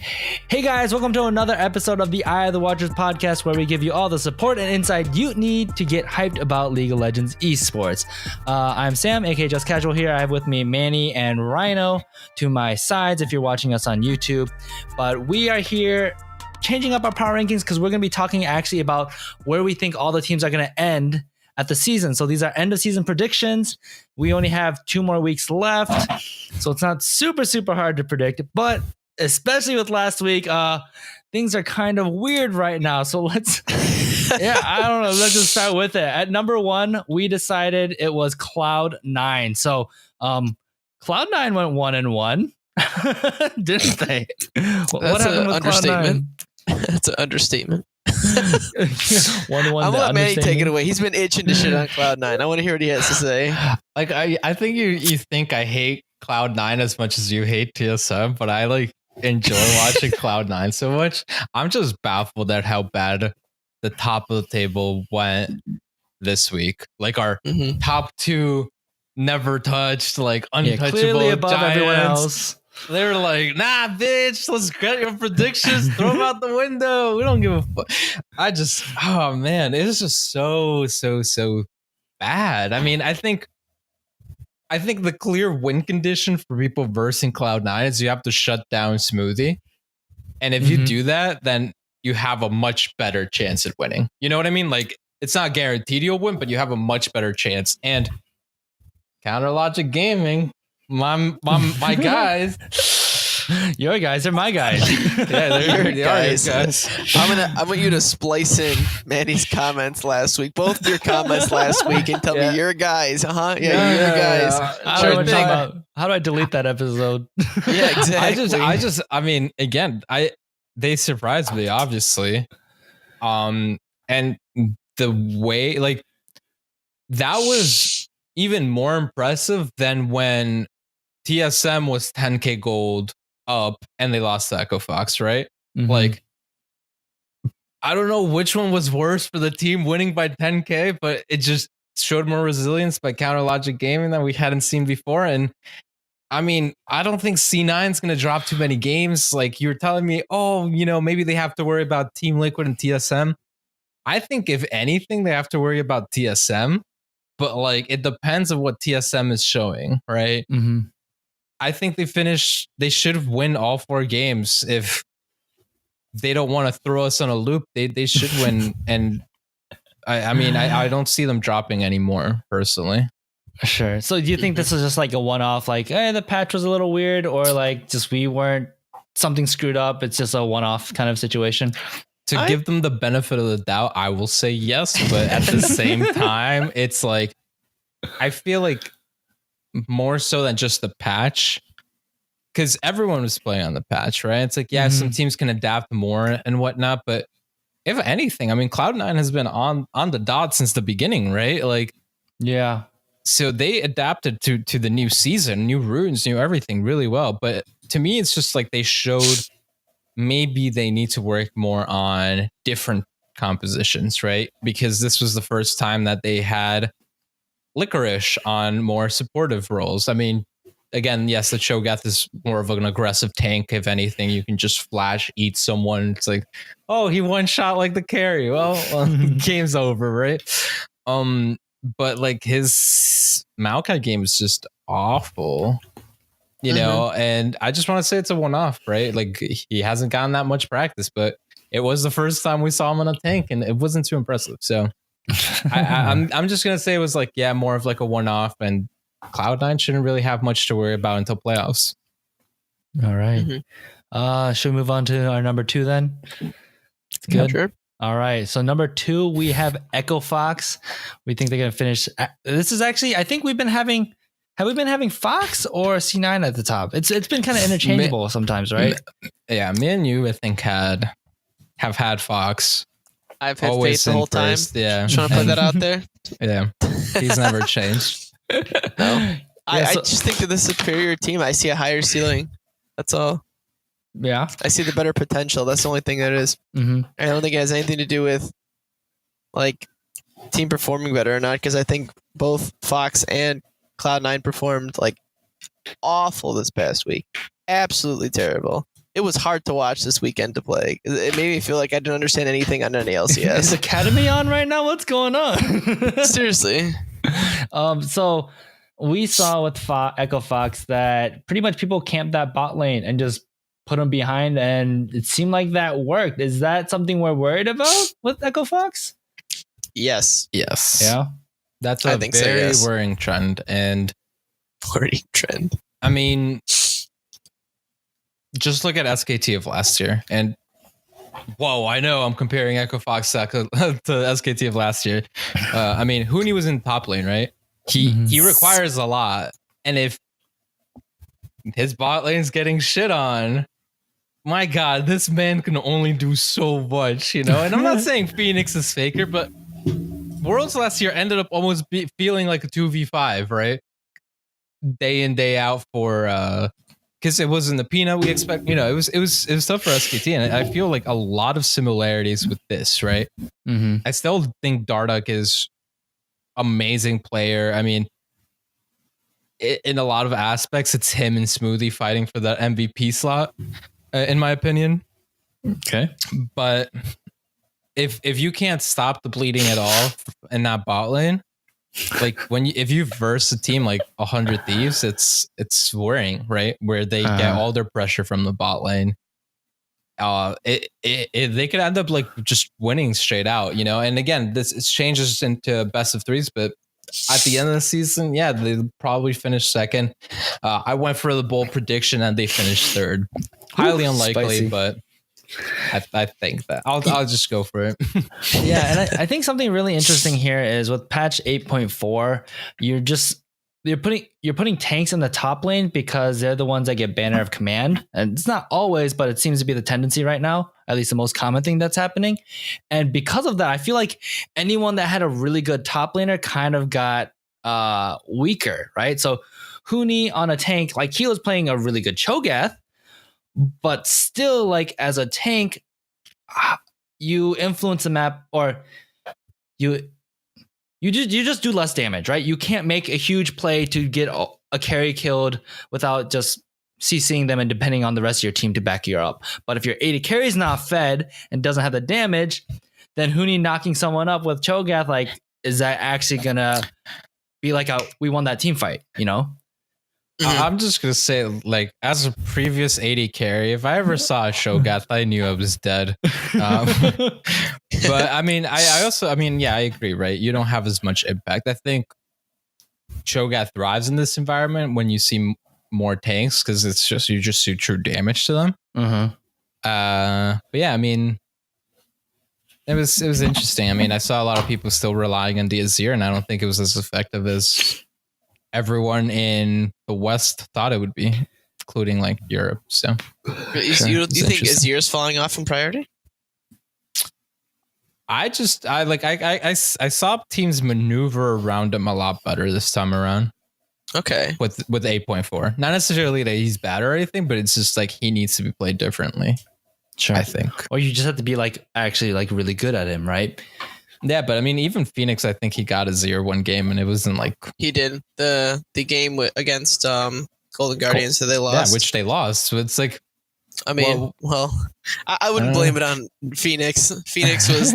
Hey guys, welcome to another episode of the Eye of the Watchers podcast, where we give you all the support and insight you need to get hyped about League of Legends esports. I'm Sam, aka Just Casual here. I have with me Manny and Rhino to my sides if you're watching us on YouTube. But we are here changing up our power rankings because we're going to be talking actually about where we think all the teams are going to end at the season. So these are end of season predictions. We only have 2 more weeks left, so it's not super hard to predict, but especially with last week, things are kind of weird right now. So let's just start with it. At number 1, we decided it was Cloud9. So Cloud9 went 1-1, didn't they? What happened with understatement? That's an understatement. 1-1. I'll let Manny take it away. He's been itching to shit on Cloud9. I want to hear what he has to say. Like I think you think I hate Cloud9 as much as you hate TSM, but I enjoy watching Cloud9 so much. I'm just baffled at how bad the top of the table went this week. Like our top 2 never touched, untouchable, clearly above giants. Everyone else. They're like, nah, bitch, let's get your predictions, throw them out the window. We don't give a fuck. Oh man, it's just so bad. I mean, I think the clear win condition for people versing Cloud9 is you have to shut down Smoothie. And if you do that, then you have a much better chance at winning. You know what I mean? Like, it's not guaranteed you'll win, but you have a much better chance. And Counter Logic Gaming, my guys. Your guys are my guys. Yeah, they're your guys. I want you to splice in Manny's comments last week, both your comments last week, and tell me your guys. Your guys. How do I delete that episode? Yeah, exactly. I mean, again, they surprised me, obviously. And the way, that was even more impressive than when TSM was 10k gold up and they lost to Echo Fox, right? I don't know which one was worse for the team winning by 10k, but it just showed more resilience by Counter Logic Gaming that we hadn't seen before. And I mean, I don't think C9 is going to drop too many games. Like you were telling me, maybe they have to worry about Team Liquid and TSM. I think if anything, they have to worry about TSM, but it depends on what TSM is showing, right? I think they should win all 4 games. If they don't want to throw us on a loop, they should win. And I don't see them dropping anymore, personally. Sure. So do you think this is just a one-off, the patch was a little weird, or just we weren't, something screwed up, it's just a one-off kind of situation? To give them the benefit of the doubt, I will say yes, but at the same time, it's I feel like more so than just the patch, because everyone was playing on the patch, right? It's some teams can adapt more and whatnot, but if anything, I mean, Cloud9 has been on the dot since the beginning, right? Yeah. So they adapted to the new season, new runes, new everything really well. But to me, it's just they showed maybe they need to work more on different compositions, right? Because this was the first time that they had Licorice on more supportive roles. I mean, again, yes, the Cho'Gath is more of an aggressive tank. If anything, you can just flash eat someone. It's he one shot like the carry. Well, game's over, right? But his Maokai game is just awful, you know. And I just want to say it's a one-off, right? He hasn't gotten that much practice, but it was the first time we saw him on a tank, and it wasn't too impressive. So I'm just gonna say it was more of a one-off, and Cloud9 shouldn't really have much to worry about until playoffs. All right. Should we move on to our number 2 then? It's good. Yeah, sure. All right. So number 2, we have Echo Fox. We think they're gonna finish. This is actually, I think have we been having Fox or C9 at the top? It's been kind of interchangeable sometimes, right? Yeah, me and you, I think, have had Fox. I've had faith the whole time. Yeah. Trying to put that out there. Yeah. He's never changed. No. I just think that the superior team, I see a higher ceiling. That's all. Yeah. I see the better potential. That's the only thing that is. I don't think it has anything to do with team performing better or not, because I think both Fox and Cloud9 performed awful this past week. Absolutely terrible. it was hard to watch this weekend to play. It made me feel like I didn't understand anything on NA Is LCS. Academy on right now? What's going on? Seriously. So we saw with Echo Fox that pretty much people camped that bot lane and just put them behind, and it seemed like that worked. Is that something we're worried about with Echo Fox? Yes. Yeah. That's a very worrying trend. And worrying trend. I mean, just look at SKT of last year. And whoa, I know I'm comparing Echo Fox to SKT of last year. I mean, Huni was in top lane, right? He requires a lot. And if his bot lane's getting shit on, my God, this man can only do so much, you know? And I'm not saying Phoenix is faker, but Worlds last year ended up almost feeling like a 2v5, right? Day in, day out for because it wasn't the peanut we expect, you know, it was tough for SKT, and I feel like a lot of similarities with this, right? I still think Darduck is amazing player. I mean, in a lot of aspects, it's him and Smoothie fighting for that MVP slot, in my opinion. Okay, but if you can't stop the bleeding at all in that bot lane, like if you verse a team like 100 Thieves, it's worrying, right? Where they get all their pressure from the bot lane. They could end up like just winning straight out, you know. And again, this changes into best of threes, but at the end of the season, yeah, they probably finish second. I went for the bold prediction and they finished third. Highly unlikely, spicy. But I think that I'll just go for it. Yeah, and I think something really interesting here is with patch 8.4, you're putting tanks in the top lane because they're the ones that get banner of command. And it's not always, but it seems to be the tendency right now, at least the most common thing that's happening. And because of that, I feel like anyone that had a really good top laner kind of got weaker, right? So Huni on a tank, like he was playing a really good Cho'Gath, but still, like as a tank, you influence the map, or you just do less damage, right? You can't make a huge play to get a carry killed without just CCing them and depending on the rest of your team to back you up. But if your AD carry is not fed and doesn't have the damage, then Huni knocking someone up with Cho'Gath, like, is that actually gonna be like we won that team fight, you know? I'm just gonna say, like, as a previous AD carry, if I ever saw a Cho'Gath, I knew I was dead. But I mean, I agree, right? You don't have as much impact. I think Cho'Gath thrives in this environment when you see more tanks because you just do true damage to them. But yeah, I mean, it was interesting. I mean, I saw a lot of people still relying on the Azir, and I don't think it was as effective as everyone in the West thought it would be, including like Europe. So, do you think Azir's falling off in priority? I saw teams maneuver around him a lot better this time around. Okay, with 8.4, not necessarily that he's bad or anything, but it's just like he needs to be played differently. Sure, I think. Or you just have to be like actually like really good at him, right? Yeah, but I mean, even Phoenix, I think he got a 0-1 game, and it wasn't like he did the game against Golden Guardians, so they lost. Yeah, which they lost. So it's like, I mean, I wouldn't blame it on Phoenix. Phoenix was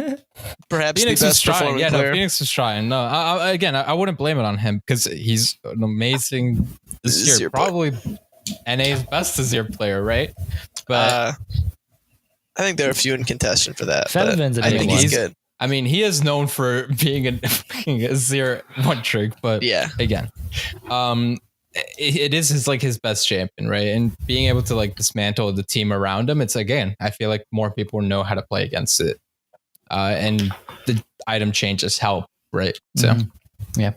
perhaps the best performing player. No, Phoenix was trying. No, I wouldn't blame it on him because he's an amazing this year, probably NA's best this year player, right? But I think there are a few in contention for that. Fevin's I think he's good. I mean, he is known for being a 0-1 trick, but yeah, again, it is his best champion, right? And being able to like dismantle the team around him, it's again, I feel like more people know how to play against it, and the item changes help, right? So. Yeah,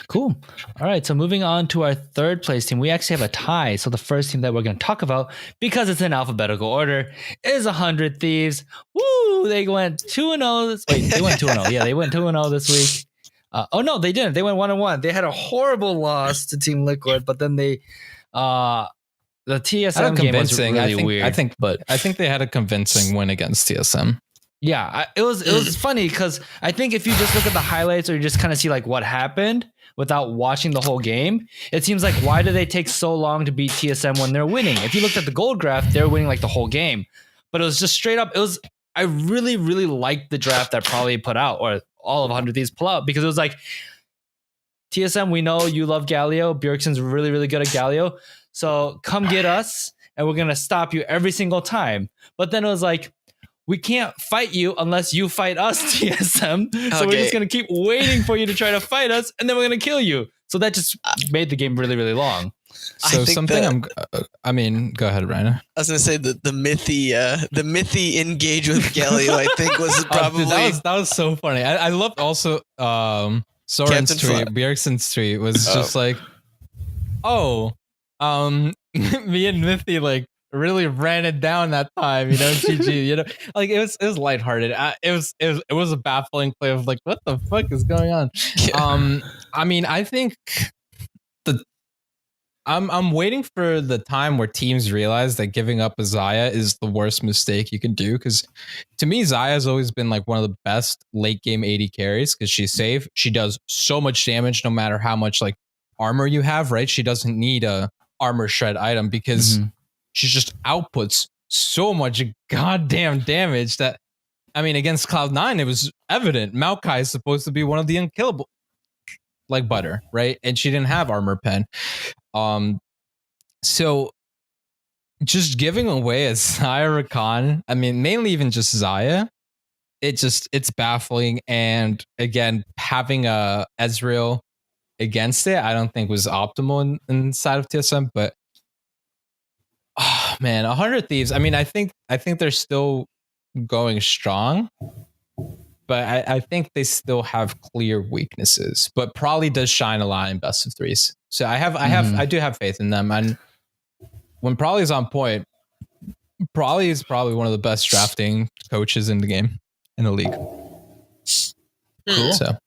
cool. All right, so moving on to our third place team, we actually have a tie. So the first team that we're going to talk about, because it's in alphabetical order, is 100 Thieves. Woo! They went 2-0. Wait, they went 2-0. Yeah, they went 2-0 this week. Oh no, they didn't. They went 1-1. They had a horrible loss to Team Liquid, but then they, the TSM game was really weird. I think they had a convincing win against TSM. Yeah, it was funny because I think if you just look at the highlights or you just kind of see like what happened, without watching the whole game, it seems like why do they take so long to beat TSM when they're winning? If you looked at the gold graph, they're winning like the whole game. But it was just straight up. I really, really liked the draft that Probably put out, or all of 100 Thieves pull out, because it was like, TSM, we know you love Galio. Bjergsen's really, really good at Galio. So come get us, and we're going to stop you every single time. But then it was like, we can't fight you unless you fight us, TSM. So we're just going to keep waiting for you to try to fight us, and then we're going to kill you. So that just made the game really, really long. So I mean, go ahead, Ryan. I was gonna say the Mythy engage with Galio, I think was probably that was so funny. I loved also Soren's tweet, Bjergsen's tweet was just like, me and Mythy like really ran it down that time, GG, like it was lighthearted. It was a baffling play of like, what the fuck is going on? I mean, I think I'm waiting for the time where teams realize that giving up a Xayah is the worst mistake you can do. Because to me, Xayah has always been like one of the best late game AD carries because she's safe. She does so much damage no matter how much like armor you have, right? She doesn't need a armor shred item because she just outputs so much goddamn damage that, I mean, against Cloud9, it was evident. Maokai is supposed to be one of the unkillable, like butter, right? And she didn't have armor pen. So just giving away a Xayah Rakan, I mean, mainly even just Xayah, it's baffling. And again, having a Ezreal against it, I don't think was optimal inside of TSM, but oh man, 100 Thieves. I mean, I think they're still going strong, but I think they still have clear weaknesses, but probably does shine a lot in best of threes. So I do have faith in them. And when Probably's on point, Probably is probably one of the best drafting coaches in the game, in the league. Cool. So,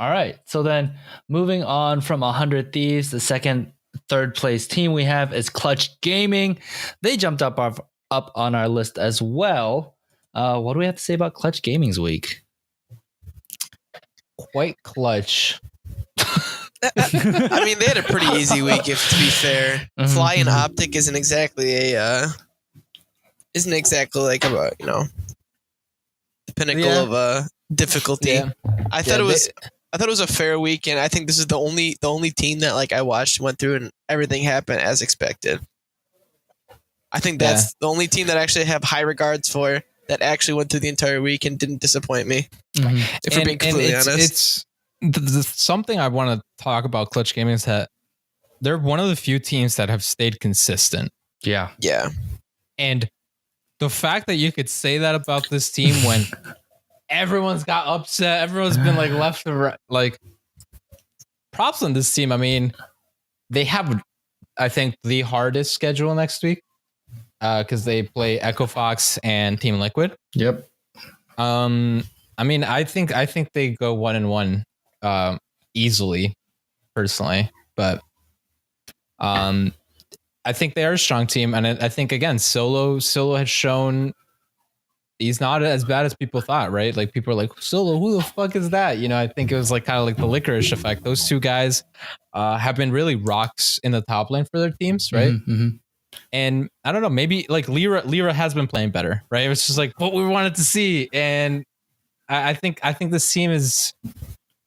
all right. So then moving on from 100 Thieves, the third place team we have is Clutch Gaming. They jumped up on our list as well. What do we have to say about Clutch Gaming's week? Quite clutch. I mean, they had a pretty easy week, if to be fair. Fly and Optic isn't exactly like a the pinnacle of difficulty. Yeah. I thought it was a fair week, and I think this is the only team that like I watched went through and everything happened as expected. I think that's the only team that I actually have high regards for that actually went through the entire week and didn't disappoint me. If we're being completely honest. Something I want to talk about Clutch Gaming is that they're one of the few teams that have stayed consistent. Yeah. Yeah. And the fact that you could say that about this team when everyone's got upset, everyone's been like left to right, like props on this team. I mean, they have, I think, the hardest schedule next week because they play Echo Fox and Team Liquid. Yep. I mean, I think they go 1-1 easily, personally, but I think they are a strong team, and I think again, Solo has shown he's not as bad as people thought, right? Like people are like, Solo, who the fuck is that? I think it was like kind of like the licorice effect. Those two guys have been really rocks in the top lane for their teams, right? And I don't know, maybe like Lyra has been playing better, right? It was just like what we wanted to see, and I think this team is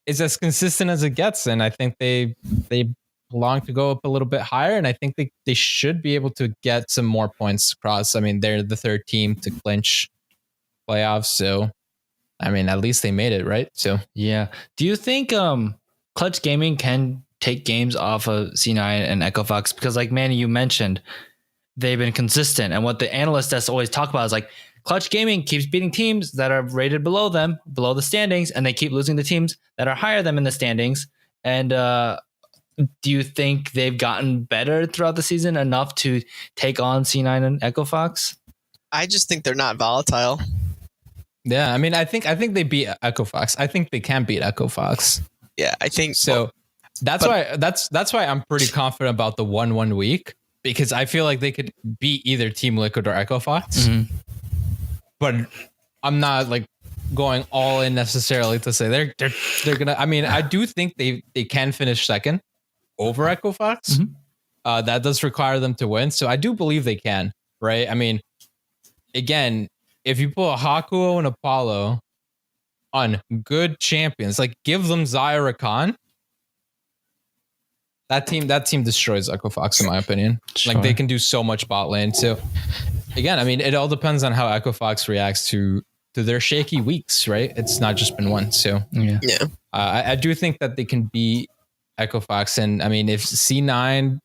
as consistent as it gets, and I think they belong to go up a little bit higher, and I think they should be able to get some more points across. I mean, they're the third team to clinch playoffs, so I mean, at least they made it, right? So yeah. Do you think Clutch Gaming can take games off of C9 and Echo Fox? Because like Manny, you mentioned they've been consistent, and what the analysts that's always talk about is like Clutch Gaming keeps beating teams that are rated below them, below the standings, and they keep losing the teams that are higher them in the standings. And do you think they've gotten better throughout the season enough to take on C9 and Echo Fox? I just think they're not volatile. Yeah, I mean, I think they beat Echo Fox. I think they can beat Echo Fox. Yeah, I think so. That's why I'm pretty confident about the 1-1 week, because I feel like they could beat either Team Liquid or Echo Fox. But I'm not like going all in necessarily to say they're gonna. I mean, I do think they can finish second over Echo Fox. That does require them to win, so I do believe they can. Right? I mean, again, if you put a Hakuo and Apollo on good champions, like give them Zyra Khan, that team destroys Echo Fox in my opinion. Sure. Like they can do so much bot lane. So again, I mean, it all depends on how Echo Fox reacts to their shaky weeks, right? It's not just been one. So yeah. I do think that they can beat Echo Fox, and I mean, if C9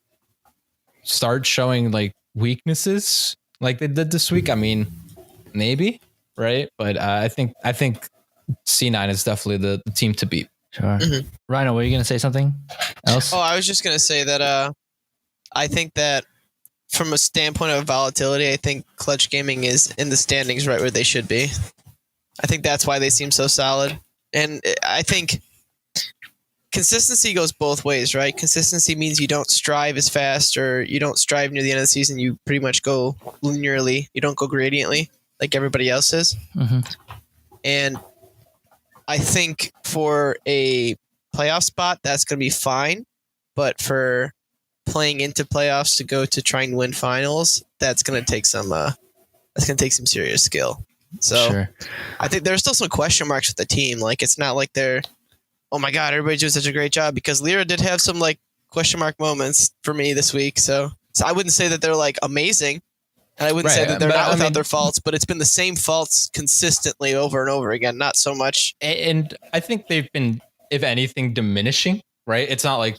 starts showing like weaknesses like they did this week, I mean, maybe, right? But I think C9 is definitely the team to beat. Sure. Rhino, were you going to say something else? Oh, I was just going to say that I think that from a standpoint of volatility, I think Clutch Gaming is in the standings right where they should be. I think that's why they seem so solid. And I think consistency goes both ways, right? Consistency means you don't strive as fast, or you don't strive near the end of the season. You pretty much go linearly. You don't go gradiently like everybody else is. And I think for a playoff spot, that's going to be fine. But for playing into playoffs to go to try and win finals, that's going to take some serious skill. So sure. I think there's still some question marks with the team. Like, it's not like they're, oh my God, everybody's doing such a great job, because Lyra did have some like question mark moments for me this week. So I wouldn't say that they're like amazing, and I wouldn't say that they're not without their faults, but it's been the same faults consistently over and over again. Not so much. And I think they've been, if anything, diminishing, right? It's not like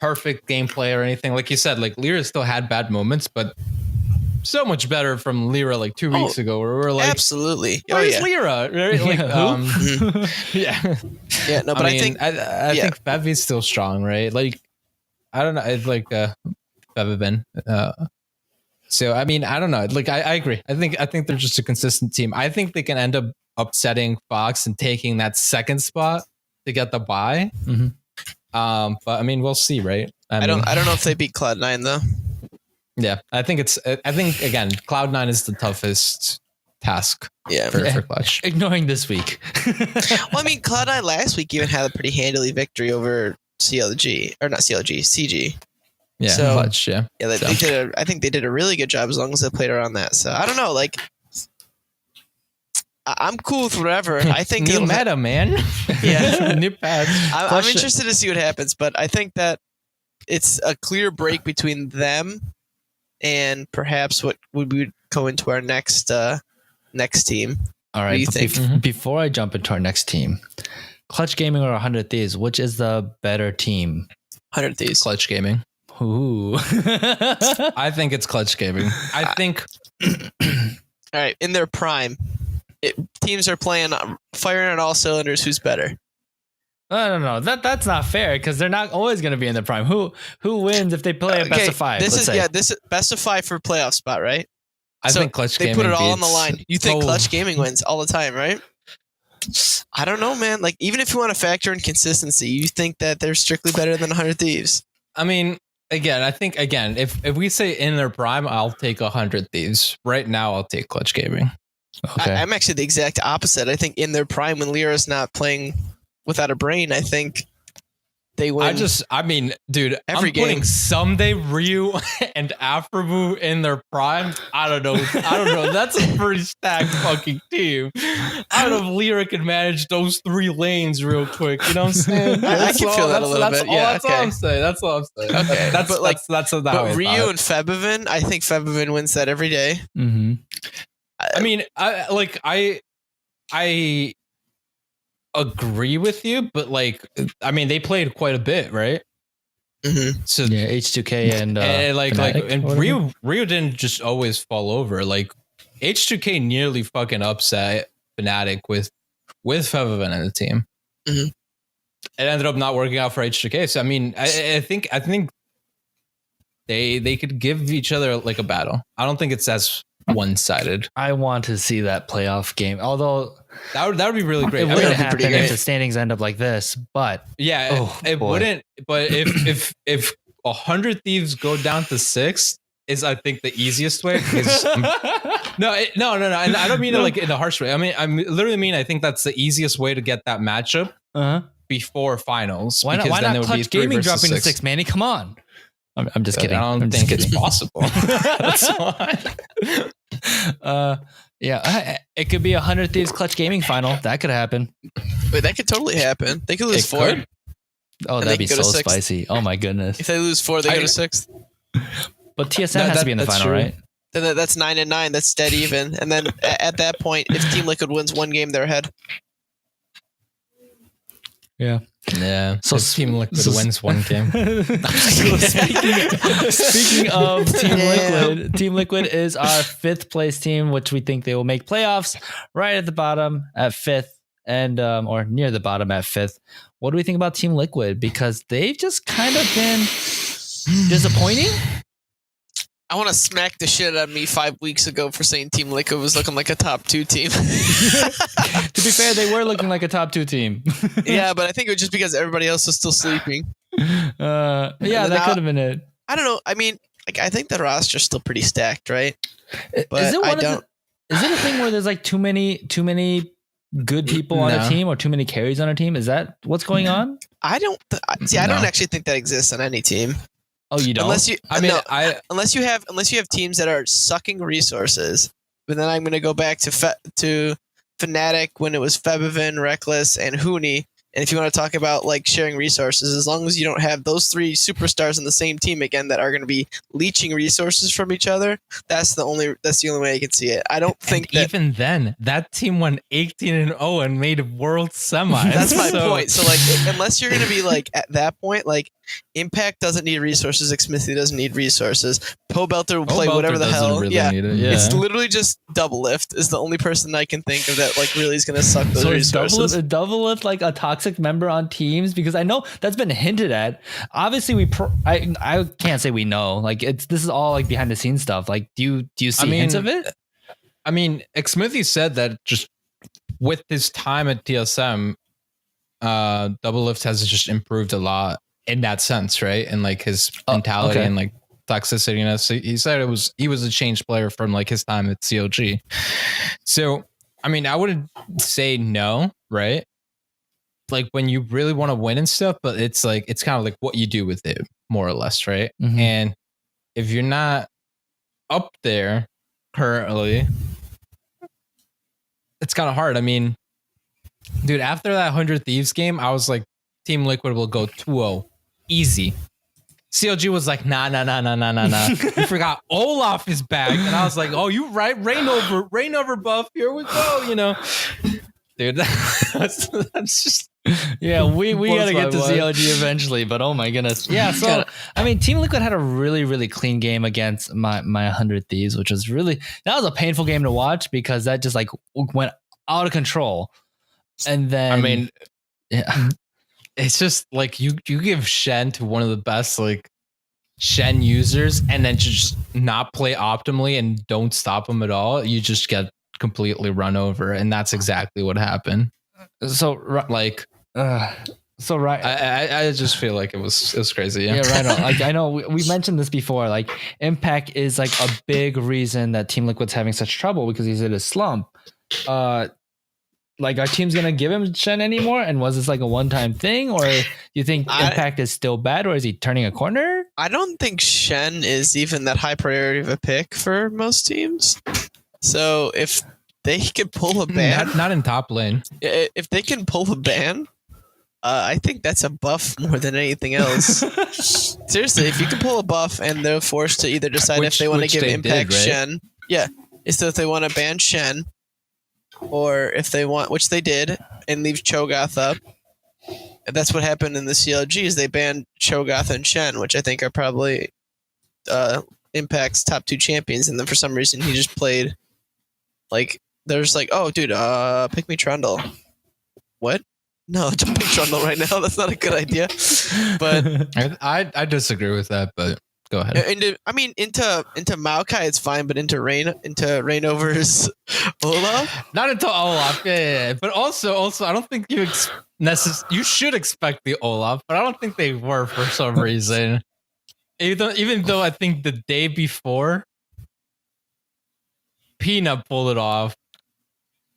perfect gameplay or anything. Like you said, like Lyra still had bad moments, but so much better from Lyra like 2 weeks ago, where we're like, absolutely, where's Lyra? Right? Like, yeah, no, but I think Fevi's still strong, right? Like, I don't know, it's like Fevivin. So I mean, I don't know. Like, I agree. I think they're just a consistent team. I think they can end up upsetting Fox and taking that second spot to get the bye. But I mean, we'll see, right? I don't know if they beat Cloud9 though. Yeah, I think again, Cloud9 is the toughest task. Yeah, for Clutch. Ignoring this week. Well, I mean, Cloud9 last week even had a pretty handily victory over CG. Yeah, so, Clutch. Yeah, they did. I think they did a really good job as long as they played around that. So I don't know, like, I'm cool with whatever. I think new meta, man. Yeah, new patch. I'm interested to see what happens, but I think that it's a clear break between them and perhaps what would we go into our next team. All right. What do you think? Before I jump into our next team, Clutch Gaming or 100 Thieves, which is the better team? 100 Thieves. Clutch Gaming. Ooh. I think it's Clutch Gaming. I think. All right, in their prime, teams are playing, firing on all cylinders. Who's better? I don't know. That's not fair, because they're not always going to be in the prime. Who wins if they play a best of five? This is best of five for playoff spot, right? I think Clutch Gaming. They put it all on the line. You think Clutch Gaming wins all the time, right? I don't know, man. Like, even if you want to factor in consistency, you think that they're strictly better than 100 Thieves? I mean, I think if we say in their prime, I'll take 100 Thieves. Right now, I'll take Clutch Gaming. Okay. I'm actually the exact opposite. I think in their prime, when Lyra's not playing without a brain, I think they win. I mean, dude, every game. Putting someday Ryu and Afrobu in their prime. I don't know. That's a pretty stacked fucking team. I don't know if Lyra can manage those 3 lanes real quick. You know what I'm saying? I can feel that a little bit. Yeah, that's all I'm saying. That's all I'm saying. Okay, that's but Ryu and Febivin, I think Febivin wins that every day. I mean, I agree with you, but like, I mean, they played quite a bit, right? So yeah, H2K and Ryu didn't just always fall over. Like, H2K nearly fucking upset Fnatic with Fevivin in the team. It ended up not working out for H2K. So I mean, I think they could give each other like a battle. I don't think it's as one-sided. I want to see that playoff game, although that would be really great. It wouldn't happen if the standings end up like this, but yeah, it wouldn't. But if 100 Thieves go down to 6, is I think the easiest way. No, and I don't mean it like in a harsh way. I mean, I literally mean I think that's the easiest way to get that matchup before finals. Why not Clutch Gaming dropping to 6, Manny? Come on. I'm just kidding. I don't think it's possible. That's why. Yeah, it could be a 100 Thieves Clutch Gaming final. That could happen. Wait, that could totally happen. They could lose 4. Oh, that'd be so spicy. Oh my goodness. If they lose 4, they go to 6. But TSM has to be in the final, right? Then that's 9-9. That's dead even. And then at that point, if Team Liquid wins 1 game, they're ahead. Yeah. So Team Liquid wins 1 game. Speaking of Team Liquid is our 5th place team, which we think they will make playoffs right at the bottom at 5th and or near the bottom at 5th. What do we think about Team Liquid? Because they've just kind of been disappointing. I want to smack the shit out of me 5 weeks ago for saying Team Liquid was looking like a top 2 team. To be fair, they were looking like a top 2 team. Yeah, but I think it was just because everybody else was still sleeping. Yeah, that could have been it. I don't know. I mean, like, I think the roster's still pretty stacked, right? But is it a thing where there's like too many good people on a team or too many carries on a team? Is that what's going on? I don't actually think that exists on any team. Oh, you don't? Unless you have teams that are sucking resources. But then I'm going to go back to Fnatic when it was Febiven, Reckless, and Huni. And if you want to talk about like sharing resources, as long as you don't have those 3 superstars on the same team again that are going to be leeching resources from each other, that's the only way I can see it. I don't think that even then that team won 18-0 and made world semis. That's my point. So like, unless you're going to be like at that point, like Impact doesn't need resources, Xmithie doesn't need resources, Pobelter will play whatever the hell. Really yeah, it's literally just Double Lift is the only person I can think of that like really is going to suck those resources. Is Double Lift like a toxic member on teams? Because I know that's been hinted at. Obviously, I can't say we know. Like this is all like behind the scenes stuff. Like, do you see hints of it? I mean, Xmithie said that just with his time at TSM, Double Lift has just improved a lot in that sense, right? And like his mentality and like toxicity. And he said he was a changed player from like his time at COG. So, I mean, I wouldn't say no, right? Like when you really want to win and stuff, but it's like it's kind of like what you do with it, more or less, right? Mm-hmm. And if you're not up there currently, it's kind of hard. I mean, dude, after that 100 Thieves game, I was like, Team Liquid will go 2-0. Easy. CLG was like, nah. We forgot Olaf is back. And I was like, oh, you right? Rain over buff. Here we go, you know. Dude, that's just... Yeah, we gotta get to CLG eventually, but oh my goodness. Yeah, so I mean, Team Liquid had a really, really clean game against my 100 Thieves, which was that was a painful game to watch because that just like went out of control. And then I mean, yeah, it's just like you give Shen to one of the best like Shen users and then just not play optimally and don't stop him at all. You just get completely run over, and that's exactly what happened. So like I just feel like it was crazy. Yeah, right on. Like I know we mentioned this before. Like Impact is like a big reason that Team Liquid's having such trouble because he's in a slump. Like, our team's gonna give him Shen anymore? And was this like a one-time thing, or do you think Impact is still bad, or is he turning a corner? I don't think Shen is even that high priority of a pick for most teams. So if they can pull a ban, not in top lane. If they can pull a ban, I think that's a buff more than anything else. Seriously, if you can pull a buff and they're forced to either decide if they want to give Impact Shen, is that if they want to ban Shen, or if they want, which they did, and leave Cho'Gath up. And that's what happened in the CLG is they banned Cho'Gath and Shen, which I think are probably Impact's top 2 champions. And then for some reason he just played like there's like, oh dude, pick me Trundle. What? No, don't pick Trundle right now. That's not a good idea. But I disagree with that, but go ahead. Into Maokai it's fine, but into Reignover's Olaf? Not into Olaf, yeah. But also I don't think you should expect the Olaf, but I don't think they were for some reason. even though I think the day before, Peanut pulled it off.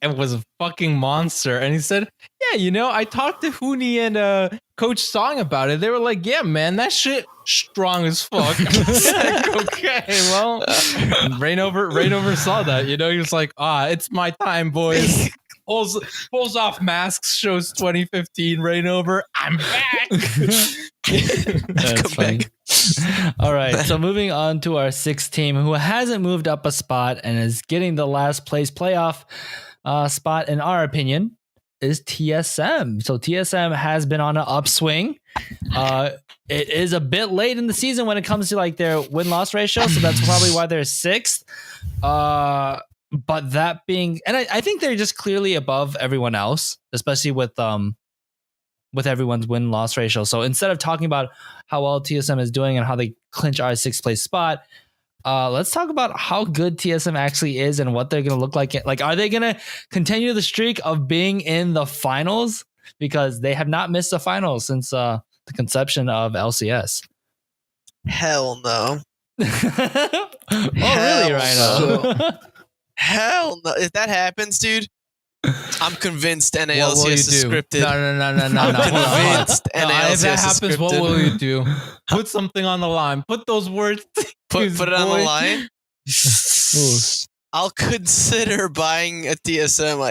It was a fucking monster. And he said, yeah, I talked to Hooney and Coach Song about it. They were like, yeah, man, that shit strong as fuck. Like, okay, well, Rainover saw that, he was like, it's my time, boys. Pulls off masks, shows 2015 Rainover. I'm back. That's funny. All right, so moving on to our sixth team who hasn't moved up a spot and is getting the last place playoff spot, in our opinion, is TSM. So TSM has been on an upswing. It is a bit late in the season when it comes to like their win-loss ratio, so that's probably why they're sixth. But that being, and I think they're just clearly above everyone else, especially with everyone's win-loss ratio. So instead of talking about how well TSM is doing and how they clinch our sixth place spot, let's talk about how good TSM actually is and what they're going to look like. Like, are they going to continue the streak of being in the finals? Because they have not missed the finals since the conception of LCS. Hell no. Really, Rhino? Hell no. If that happens, dude, I'm convinced NA LCS is scripted. No. I'm convinced NA LCS if that happens, is what will you do? Put something on the line. Put those words. Put it on the line. I'll consider buying a TSM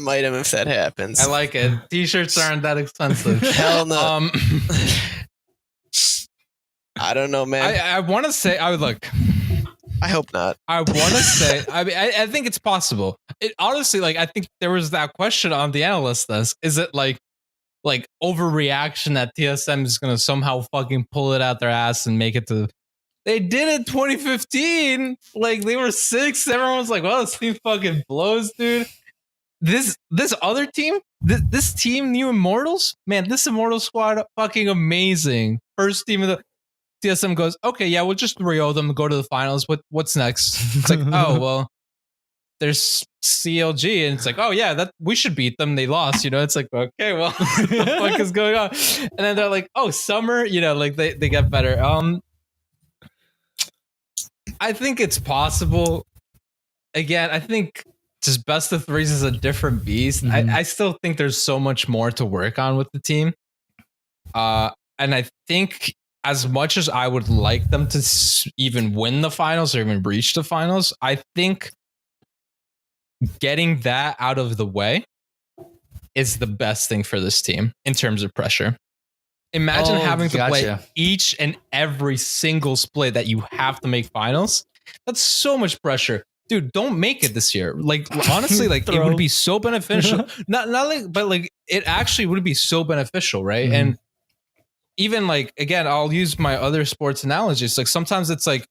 item if that happens. I like it. T-shirts aren't that expensive. Hell no. I don't know, man. I want to say, I hope not. I want to say, I think it's possible. It honestly, like, I think there was that question on the analyst desk. Is it like overreaction that TSM is going to somehow fucking pull it out their ass and make it to? They did it 2015. Like, they were sixth. Everyone was like, well, this team fucking blows, dude. This other team, this team, New Immortals, man, this Immortal squad, fucking amazing. First team of the TSM goes, okay, yeah, we'll just 3-0 them and go to the finals. What's next? It's like, oh, well, there's CLG. And it's like, oh, yeah, that we should beat them. They lost, It's like, okay, well, what the fuck is going on? And then they're like, oh, Summer, like they get better. I think it's possible. Again, I think just best of threes is a different beast. Mm-hmm. I still think there's so much more to work on with the team. And I think as much as I would like them to even win the finals or even reach the finals, I think getting that out of the way is the best thing for this team in terms of pressure. Imagine having to play each and every single split that you have to make finals. That's so much pressure. Dude, don't make it this year. Like, honestly, like it would be so beneficial. but it actually would be so beneficial, right? Mm-hmm. And even like, again, I'll use my other sports analogies. Like sometimes it's like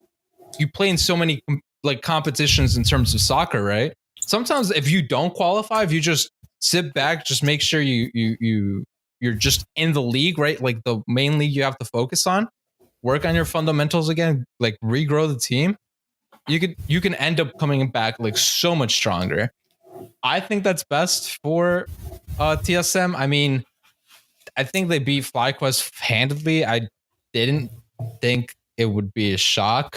you play in so many like competitions in terms of soccer, right? Sometimes if you don't qualify, if you just sit back, just make sure you're just in the league, right? Like the main league you have to focus on, work on your fundamentals again, like regrow the team. You can end up coming back like so much stronger. I think that's best for TSM. I mean, I think they beat FlyQuest handedly. I didn't think it would be a shock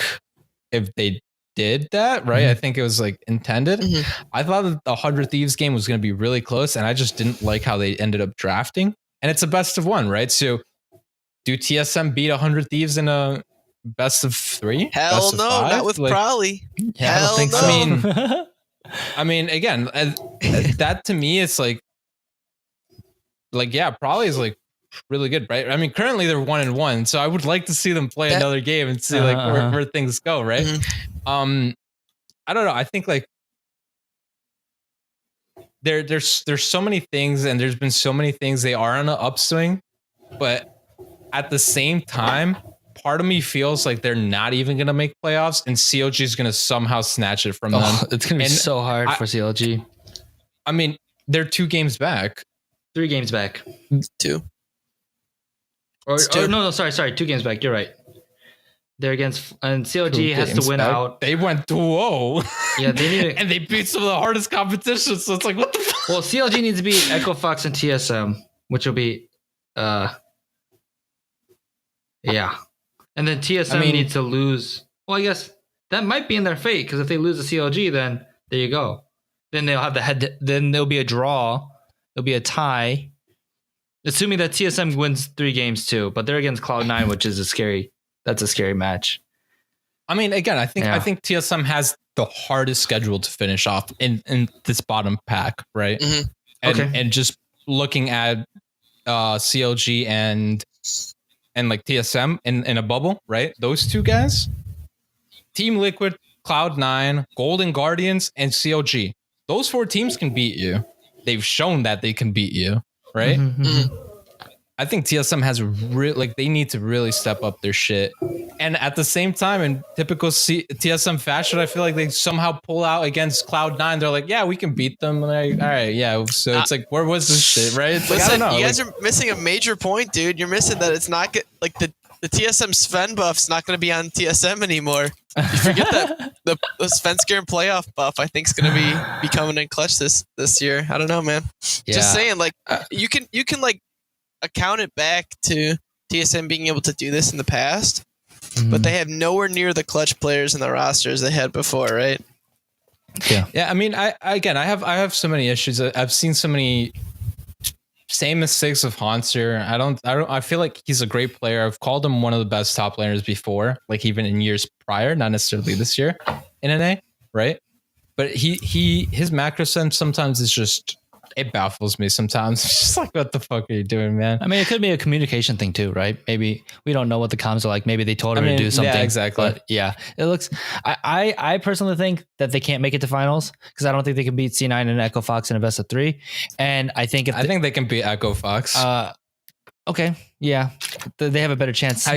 if they did that, right? Mm-hmm. I think it was like intended. Mm-hmm. I thought that the 100 Thieves game was going to be really close, and I just didn't like how they ended up drafting. And it's a best of one, right? So do TSM beat 100 Thieves in a best of 3? Hell no, not with Prolly. Yeah, I don't think so. I mean, again, that to me, it's like, yeah, Prolly is like really good, right? I mean, currently they're 1-1, so I would like to see them play another game and see like where things go, right? Mm-hmm. I don't know. I think like there's so many things, and there's been so many things. They are on an upswing, but at the same time, part of me feels like they're not even going to make playoffs, and CLG is going to somehow snatch it from them. It's going to be so hard for CLG. I mean, they're 2 games back. 3 games back. 2. Or no, sorry, 2 games back. You're right. They're against, and CLG has to win out. They went 2-0. Yeah, they need to, and they beat some of the hardest competitions. So it's like, what the fuck? Well, CLG needs to beat Echo Fox and TSM, which will be, yeah. And then TSM needs to lose. Well, I guess that might be in their fate because if they lose the CLG, then there you go. Then they'll have then there'll be a draw. There'll be a tie. Assuming that TSM wins 3 games too, but they're against Cloud9, which is a scary match. I mean, again, I think TSM has the hardest schedule to finish off in this bottom pack, right? Mm-hmm. And just looking at CLG and like TSM in a bubble, right? Those 2 guys, Team Liquid, Cloud9, Golden Guardians, and CLG. Those 4 teams can beat you. They've shown that they can beat you, right? Mm-hmm. I think TSM has they need to really step up their shit. And at the same time, in typical TSM fashion, I feel like they somehow pull out against Cloud9. They're like, yeah, we can beat them. Like, all right, yeah. So it's like, where was this shit, right? It's like, listen, I don't know. You guys are missing a major point, dude. You're missing that it's not like the TSM Sven buff's not going to be on TSM anymore. You forget that the Sven Scared playoff buff, I think, is going to be coming in clutch this year. I don't know, man. Yeah. Just saying, like, you can like account it back to TSM being able to do this in the past, but they have nowhere near the clutch players in the rosters they had before, right? Yeah. I mean, I have so many issues. I've seen so many same mistakes of Hansir. I feel like he's a great player. I've called him one of the best top laners before, like even in years prior, not necessarily this year in NA, right? But his macro sense sometimes is just, it baffles me sometimes. It's just like, what the fuck are you doing, man? I mean, it could be a communication thing too, right? Maybe we don't know what the comms are like. Maybe they told him to do something. Yeah, exactly. But yeah, it looks. I personally think that they can't make it to finals because I don't think they can beat C9 and Echo Fox in a best of 3. And I think I think they can beat Echo Fox. Okay, yeah, they have a better chance.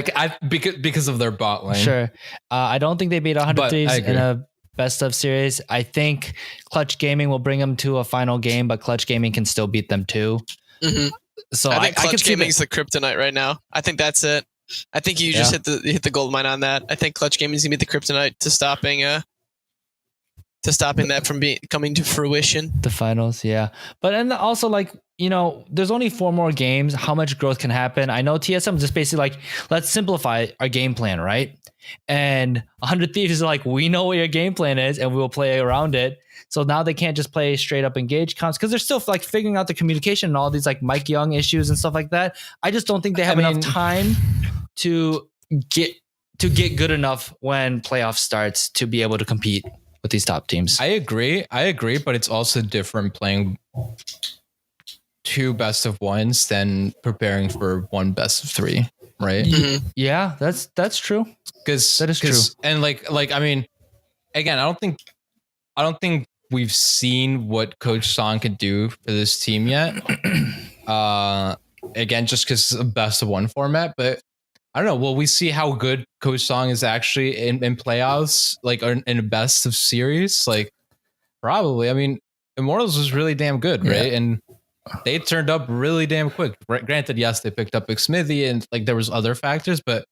Because of their bot lane. Sure, I don't think they beat 100 Thieves in a best of series. I think Clutch Gaming will bring them to a final game, but Clutch Gaming can still beat them too. Mm-hmm. So I think Clutch Gaming's the kryptonite right now. I think that's it. I think you just hit the gold mine on that. I think Clutch Gaming's gonna be the kryptonite to stopping that from coming to fruition. The finals, yeah. But and also like, you know, there's only 4 more games. How much growth can happen? I know TSM just basically like, let's simplify our game plan, right? And 100 Thieves is like, we know what your game plan is and we will play around it. So now they can't just play straight up engage comps because they're still like figuring out the communication and all these like Mike Young issues and stuff like that. I just don't think they have enough time to get good enough when playoff starts to be able to compete with these top teams. I agree, but it's also different playing 2 best of 1s than preparing for 1 best of 3, right? Mm-hmm. Yeah, that's true. Because that is true. And like I mean, again, I don't think we've seen what Coach Song could do for this team yet. Again, just because it's a best of 1 format, but I don't know. Will we see how good Coach Song is actually in playoffs, like in a best of series? Like, probably. I mean, Immortals was really damn good, right? And they turned up really damn quick. Granted, yes, they picked up Big Smithy and like there was other factors, but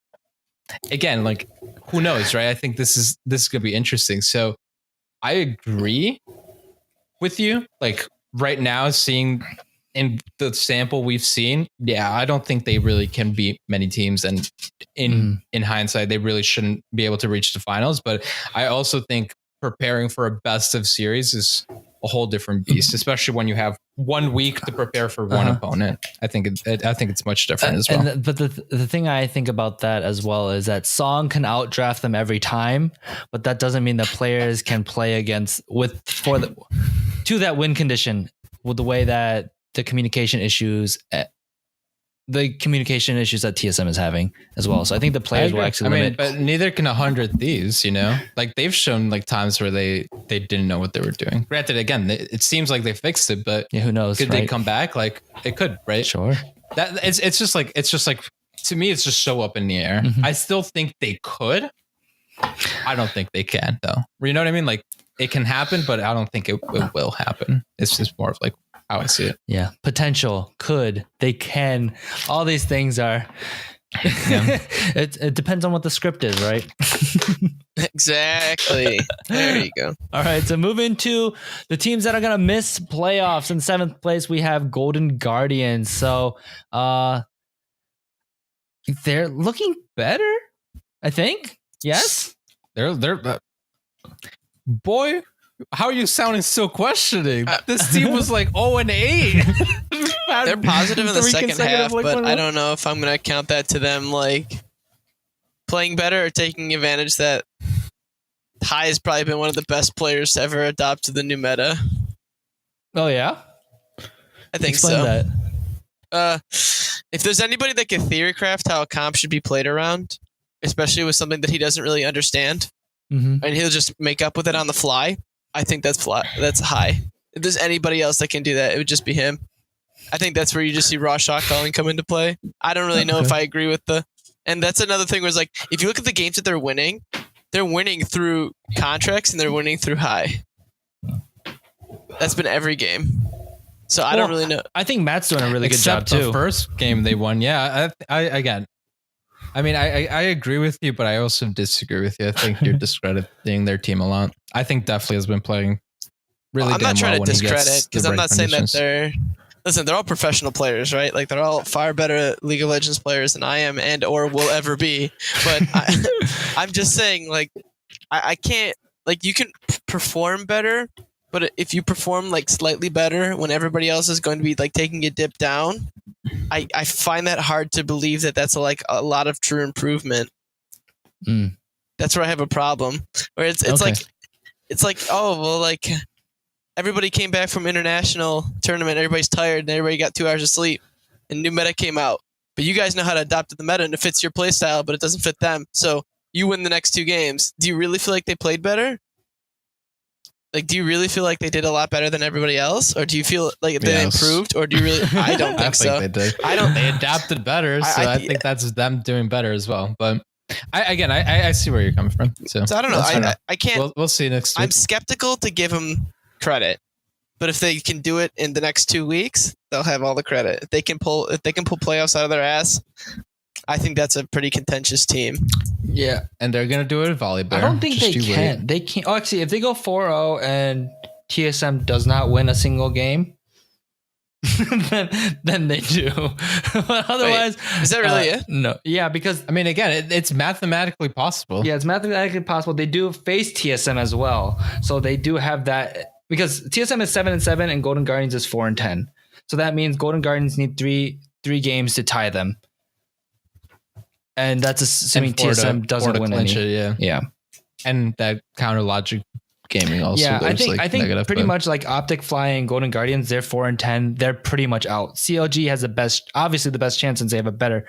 again, like who knows, right? I think this is gonna be interesting. So I agree with you. Like right now, seeing in the sample we've seen, I don't think they really can beat many teams, and in hindsight, they really shouldn't be able to reach the finals. But I also think preparing for a best of series is a whole different beast, especially when you have 1 week to prepare for one opponent. I think it's much different as well. But the thing I think about that as well is that Song can outdraft them every time, but that doesn't mean that players can play against to that win condition with the way that the communication issues that TSM is having as well. So I think the players will actually limit. But neither can 100 Thieves, you know? Like they've shown like times where they didn't know what they were doing. Granted, again, it seems like they fixed it, but who knows? Could they come back? Like it could, right? Sure. That it's just like to me, it's just so up in the air. I still think they could. I don't think they can though. You know what I mean? Like it can happen, but I don't think it will happen. It's just more of like how I see it. Yeah. Potential. Could. They can. All these things are. It depends on what the script is, right? Exactly. There you go. All right. So moving to the teams that are going to miss playoffs. In 7th place, we have Golden Guardians. So they're looking better. I think. Yes. They're boy. How are you sounding so questioning? This team was like 0-8. They're positive in the second half, like, but I don't know if I'm gonna count that to them like playing better or taking advantage that Ty has probably been one of the best players to ever adopt to the new meta. Oh yeah, I think Explain so. That. If there's anybody that can theorycraft how a comp should be played around, especially with something that he doesn't really understand, and he'll just make up with it on the fly, I think that's high. If there's anybody else that can do that, it would just be him. I think that's where you just see raw shot calling come into play. I don't really know if I agree with and that's another thing was like, if you look at the games that they're winning through contracts and they're winning through high. That's been every game. So I don't really know. I think Matt's doing a really good job Except too. The first game they won. Yeah. I agree with you, but I also disagree with you. I think you're discrediting their team a lot. I think Definitely has been playing really I'm not trying to discredit because I'm not saying that they're all professional players, right? Like they're all far better League of Legends players than I am and or will ever be. But I'm just saying, like, I can't, like, you can perform better, but if you perform like slightly better when everybody else is going to be like taking a dip down, I find that hard to believe that that's like a lot of true improvement. That's where I have a problem. Where it's like, oh well, like everybody came back from international tournament, everybody's tired, and everybody got 2 hours of sleep, and new meta came out. But you guys know how to adapt to the meta, and it fits your playstyle, but it doesn't fit them. So you win the next 2 games. Do you really feel like they played better? Like, do you really feel like they did a lot better than everybody else, or do you feel like they improved, or do you really? I don't think so. They did. They adapted better, so I think that's them doing better as well. But I see where you're coming from. So I don't know. I can't. We'll see next week. I'm skeptical to give them credit, but if they can do it in the next 2 weeks, they'll have all the credit. If they can pull playoffs out of their ass, I think that's a pretty contentious team. Yeah, and they're gonna do it at Volleyball. I don't think they can. They can't. Oh, actually, if they go 4-0 and TSM does not win a single game, then they do. But otherwise, wait, is that really it? No. Yeah, because I mean, again, it's mathematically possible. Yeah, it's mathematically possible. They do face TSM as well, so they do have that because TSM is 7-7 and Golden Guardians is 4-10. So that means Golden Guardians need three games to tie them. And that's assuming TSM doesn't win any. Yeah. And that counter logic gaming also. Yeah, I think pretty much like Optic Fly and Golden Guardians, they're 4-10. They're pretty much out. CLG has the best chance since they have a better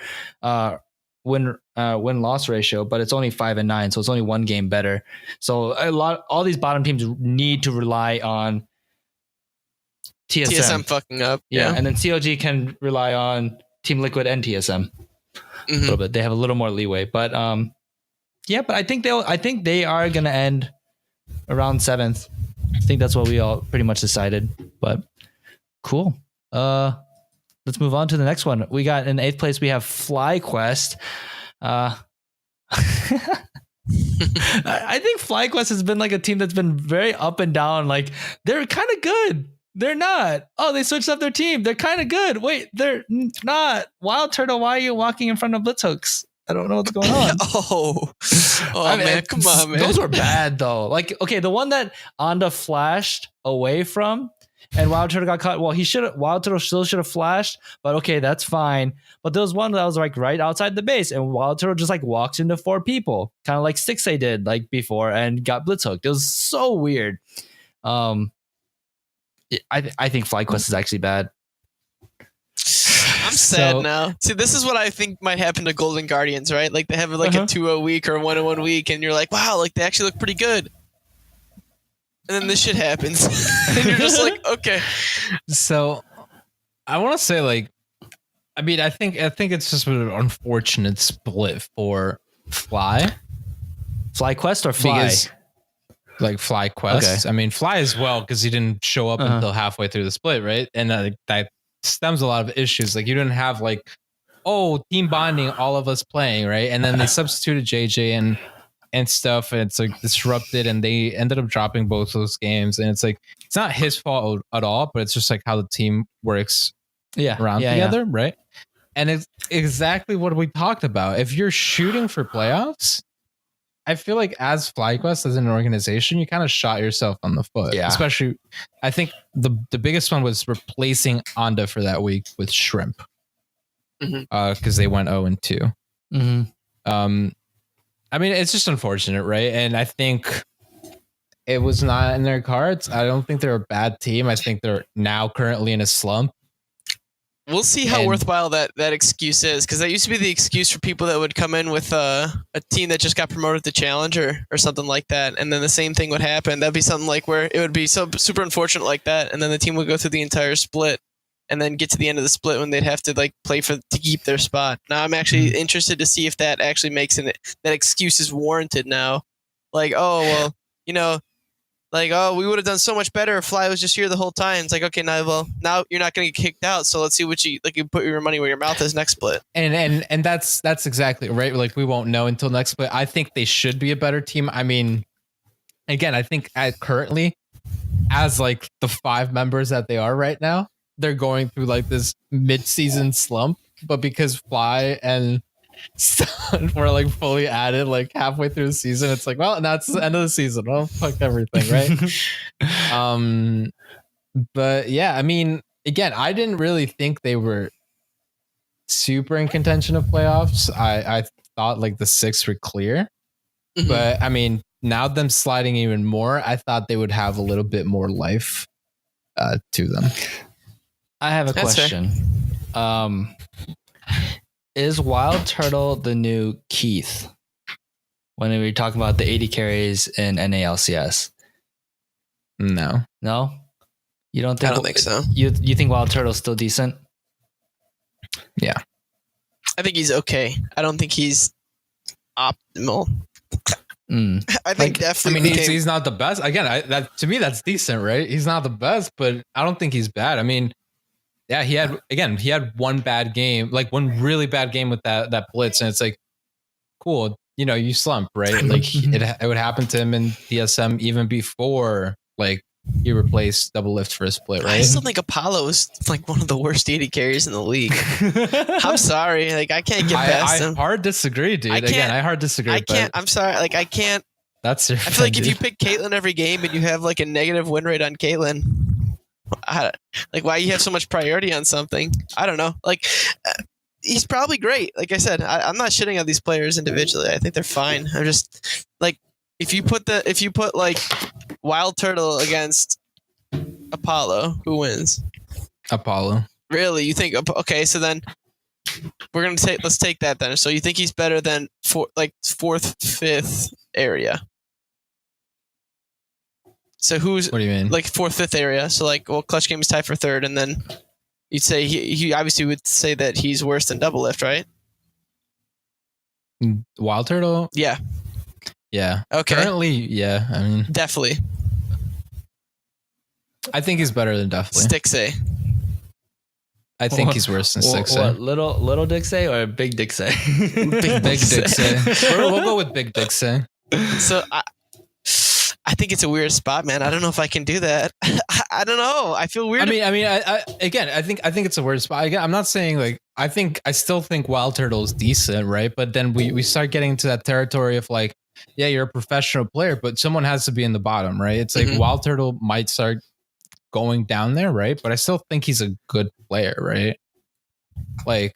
win-loss ratio, but it's only 5-9, so it's only 1 game better. So all these bottom teams need to rely on TSM fucking up. Yeah, and then CLG can rely on Team Liquid and TSM. A little bit. They have a little more leeway, but but I think they are gonna end around 7th. I think that's what we all pretty much decided. But cool. Let's move on to the next one. We got in 8th place. We have FlyQuest. I think FlyQuest has been like a team that's been very up and down. Like they're kind of good. They're not. Oh, they switched up their team. They're kind of good. Wait, they're not. Wild Turtle, why are you walking in front of Blitz Hooks? I don't know what's going on. Man, come on, man. Those were bad though. Like, okay, the one that Onda flashed away from and Wild Turtle got caught. Well, Wild Turtle still should have flashed, but okay, that's fine. But there was one that was like right outside the base, and Wild Turtle just like walks into 4 people, kind of like Stixay did like before, and got Blitz hooked. It was so weird. I think FlyQuest is actually bad. I'm sad now. See, this is what I think might happen to Golden Guardians, right? Like they have like a 2-0 week or a 1-1 week, and you're like, wow, like they actually look pretty good. And then this shit happens, and you're just like, okay. So, I want to say, like, I mean, I think it's just an unfortunate split for FlyQuest or Fly. Because, like FlyQuest. Okay. I mean, Fly as well because he didn't show up until halfway through the split, right? And that stems a lot of issues. Like you didn't have like, team bonding, all of us playing, right? And then they substituted JJ and stuff, and it's like disrupted, and they ended up dropping both those games. And it's like it's not his fault at all, but it's just like how the team works around together, right? And it's exactly what we talked about. If you're shooting for playoffs, I feel like as FlyQuest as an organization, you kind of shot yourself on the foot. Yeah. Especially, I think the biggest one was replacing Onda for that week with Shrimp. Because they went 0-2. I mean, it's just unfortunate, right? And I think it was not in their cards. I don't think they're a bad team. I think they're now currently in a slump. We'll see how worthwhile that excuse is, because that used to be the excuse for people that would come in with a team that just got promoted to Challenger or something like that, and then the same thing would happen. That'd be something like where it would be so super unfortunate like that, and then the team would go through the entire split, and then get to the end of the split when they'd have to like play to keep their spot. Now I'm actually interested to see if that actually makes that excuse is warranted now. Like, oh well, you know. Like, oh, we would have done so much better if Fly was just here the whole time. It's like, okay, now you're not going to get kicked out. So let's see what you put your money where your mouth is next split. And that's exactly right. Like, we won't know until next split. I think they should be a better team. I mean, again, I think currently, as like the 5 members that they are right now, they're going through like this mid-season slump. But because Fly and Stun were like fully added like halfway through the season, it's like, well, now it's the end of the season. Well, fuck everything, right? But yeah, I mean, again, I didn't really think they were super in contention of playoffs. I thought like the 6 were clear, but I mean, now them sliding even more, I thought they would have a little bit more life to them. I have a question. Is Wild Turtle the new Keith? When we were talking about the 80 carries in NA LCS. No. You don't think? I don't think so. You think Wild Turtle's still decent? Yeah. I think he's okay. I don't think he's optimal. I think definitely. I mean, he's not the best. Again, to me, that's decent, right? He's not the best, but I don't think he's bad. I mean, yeah, he had one bad game, like one really bad game with that blitz, and it's like, cool, you slump, right? Like it would happen to him in DSM even before like he replaced double lift for a split, right? I still think Apollo is like one of the worst 80 carries in the league. I'm sorry, like I can't get past him. I hard disagree, dude. I hard disagree. I can't. I'm sorry, like I can't. That's your. I feel like if you pick Caitlyn every game and you have like a negative win rate on Caitlyn. Like why you have so much priority on something? I don't know. Like he's probably great. Like I said, I'm not shitting on these players individually. I think they're fine. I'm just like if you put like Wild Turtle against Apollo, who wins? Apollo. Really? You think? Okay, so then let's take that then. So you think he's better than fourth, fifth area? So who's what do you mean? Like 4th, 5th area? So like, well, Clutch Game is tied for 3rd, and then you'd say he obviously would say that he's worse than Double Lift, right? Wild Turtle? Yeah. Yeah. Okay. Currently, yeah. I mean, definitely. I think he's better than definitely. Stixay. I think he's worse than Stixay. What, little Dixay or big Dixay? Big Dixay. We'll go with big Dixay. So I think it's a weird spot, man. I don't know if I can do that. I don't know. I feel weird. I think it's a weird spot. Again, I'm not saying like I still think Wild Turtle is decent, right? But then we start getting into that territory of like, yeah, you're a professional player, but someone has to be in the bottom, right? It's like Wild Turtle might start going down there, right? But I still think he's a good player, right? Like,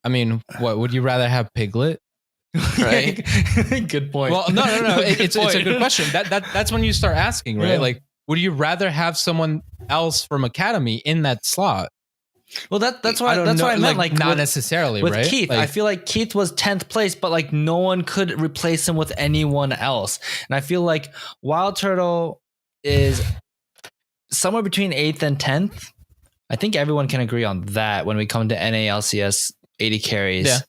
I mean, what would you rather have Piglet? Right. Good point. Well, no. It's a good question. That's when you start asking, right? Yeah. Like, would you rather have someone else from Academy in that slot? Well, that's why I meant like not necessarily with right. Keith, like, I feel like Keith was 10th place, but like no one could replace him with anyone else, and I feel like Wild Turtle is somewhere between 8th and 10th. I think everyone can agree on that when we come to NA LCS 80 carries.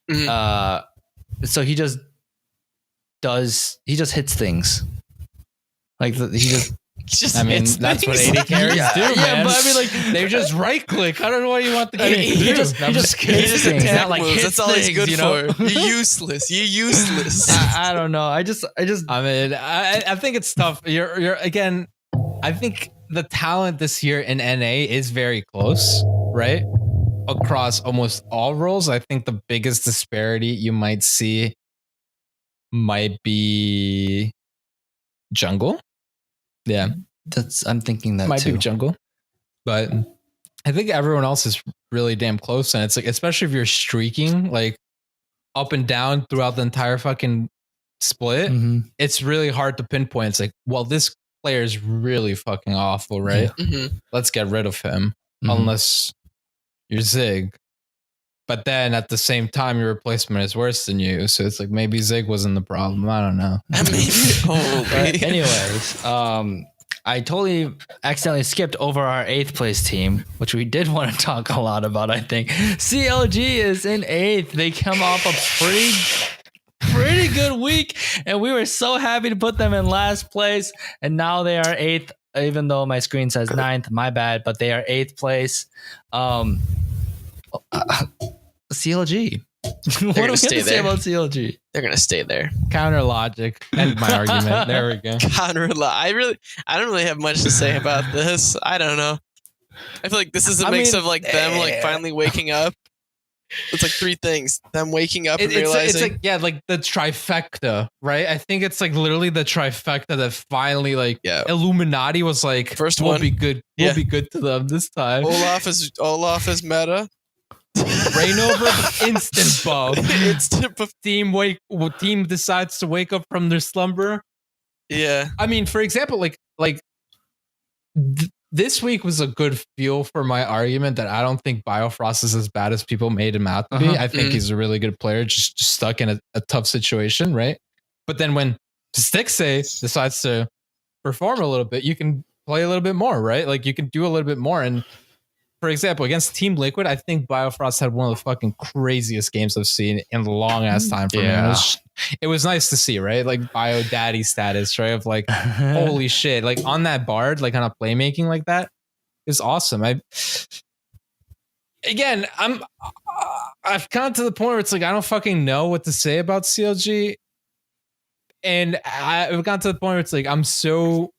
Yeah. So he just hits things. Like I mean, that's what 80 carries do, man. Yeah, but I mean, like they just right click. I don't know what you want the game to do. He just hits things. Not like hits that's all things, he's good for. You're useless. I don't know. I mean, I think it's tough. You're again. I think the talent this year in NA is very close, right? Across almost all roles. I think the biggest disparity you might see might be jungle. Yeah, I'm thinking that might too. be jungle, but I think everyone else is really damn close, and it's like, especially if you're streaking like up and down throughout the entire fucking split, it's really hard to pinpoint. It's like, well, this player is really fucking awful, right? Let's get rid of him, unless you're Zig. But then at the same time, your replacement is worse than you. So it's like, maybe Zig wasn't the problem. I don't know. But anyways, I totally accidentally skipped over our 8th place team, which we did want to talk a lot about, I think. CLG is in 8th. They come off a pretty good week, and we were so happy to put them in last place. And now they are 8th, even though my screen says 9th. My bad, but they are 8th place. CLG. What do we have to say about CLG? They're gonna stay there. Counter logic. End my argument. There we go. I don't really have much to say about this. I don't know. I feel like this is a mix of like them like finally waking up. It's like 3 things: them waking up and realizing. It's like like the trifecta, right? I think it's like literally the trifecta that finally like Illuminati was like, first we'll one be good. We'll be good to them this time. Olaf is meta. Reignover instant buff. Team decides to wake up from their slumber. Yeah. I mean, for example, this week was a good feel for my argument that I don't think Biofrost is as bad as people made him out to be. I think he's a really good player, just stuck in a tough situation, right? But then when Stixxay decides to perform a little bit, you can play a little bit more, right? Like you can do a little bit more. And for example, against Team Liquid, I think Biofrost had one of the fucking craziest games I've seen in a long ass time for me. It was nice to see, right? Like Bio Daddy status, right? Of like, holy shit, like on that Bard, like on a playmaking like that is awesome. I've come to the point where it's like, I don't fucking know what to say about CLG. And I've gotten to the point where it's like, I'm so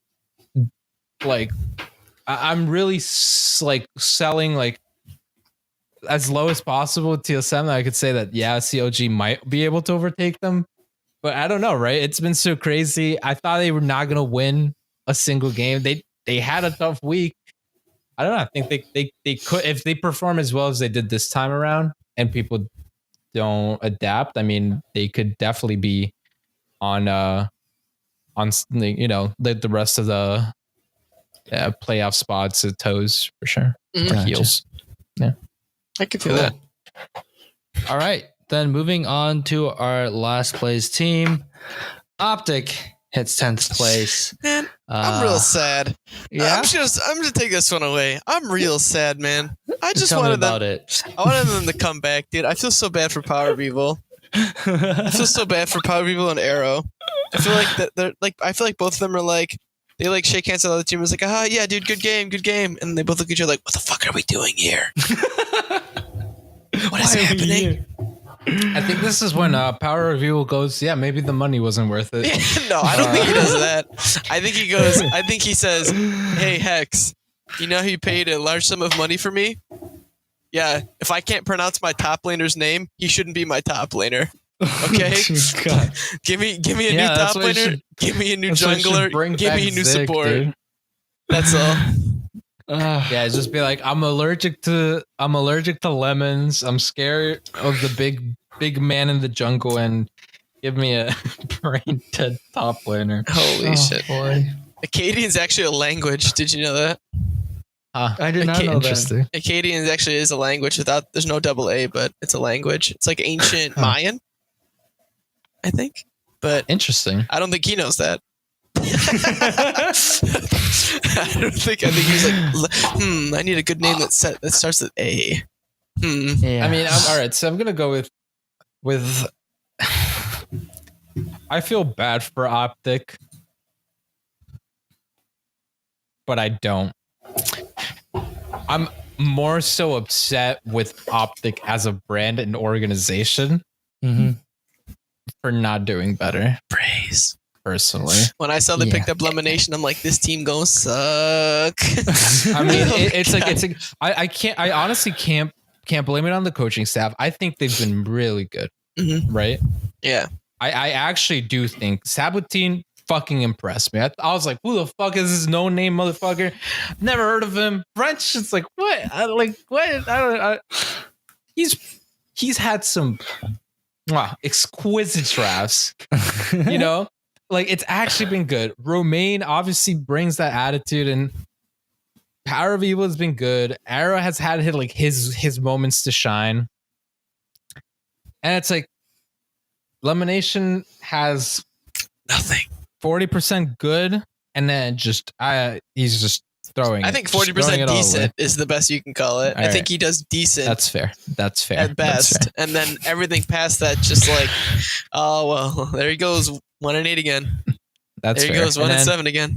like, I'm really like selling like as low as possible with TSM. I could say that CLG might be able to overtake them, but I don't know, right? It's been so crazy. I thought they were not gonna win a single game. They had a tough week. I don't know. I think they could, if they perform as well as they did this time around, and people don't adapt. I mean, they could definitely be on the rest of the playoff spots at toes for sure. Heels. Yeah. I can feel that. All right. Then moving on to our last place team. Optic hits 10th place. Man, I'm real sad. Yeah. I'm just take this one away. I'm real sad, man. I just Tell me wanted about it. I wanted them to come back, dude. I feel so bad for Power Evil. I feel so bad for Power Evil and Arrow. I feel like that they're like, I feel like both of them are like, they like shake hands with the other team. It's like, yeah, dude, good game. And they both look at each other like, what the fuck are we doing here? What is happening? I think this is when Power Review goes, yeah, maybe the money wasn't worth it. No, I don't think he does that. I think he says, hey, Hex, you know he paid a large sum of money for me? Yeah, if I can't pronounce my top laner's name, he shouldn't be my top laner. Okay? Give me a new top laner, give me a new jungler, give me a new support. Dude. That's all. Yeah, just be like, I'm allergic to lemons. I'm scared of the big man in the jungle, and give me a brain dead top laner. Holy shit, boy! Akkadian is actually a language. Did you know that? I did not know that. Akkadian actually is a language there's no double A, but it's a language. It's like ancient Mayan, I think. But interesting. I don't think he knows that. I think he's like, I need a good name that starts with A. Yeah. I mean, all right. So I'm gonna go with. I feel bad for Optic, but I don't. I'm more so upset with Optic as a brand and organization for not doing better. Praise. Personally, when I saw they picked up Lemonation, I'm like, this team gonna suck. I mean, it's like I honestly can't blame it on the coaching staff. I think they've been really good, right? Yeah. I actually do think Sabatine fucking impressed me. I was like, who the fuck is this no-name motherfucker? Never heard of him. French, it's like, what? He's had some exquisite drafts, you know? Like, it's actually been good. Romaine obviously brings that attitude, and Power of Evil has been good. Arrow has had his moments to shine. And it's like, Lemonation has nothing. 40% good, and then he's just throwing. I think 40% decent is the best you can call it. I think he does decent. That's fair. At best, and then everything past that, just like, oh well, there he goes, 1-8 again. That's there he goes, 1-7 again.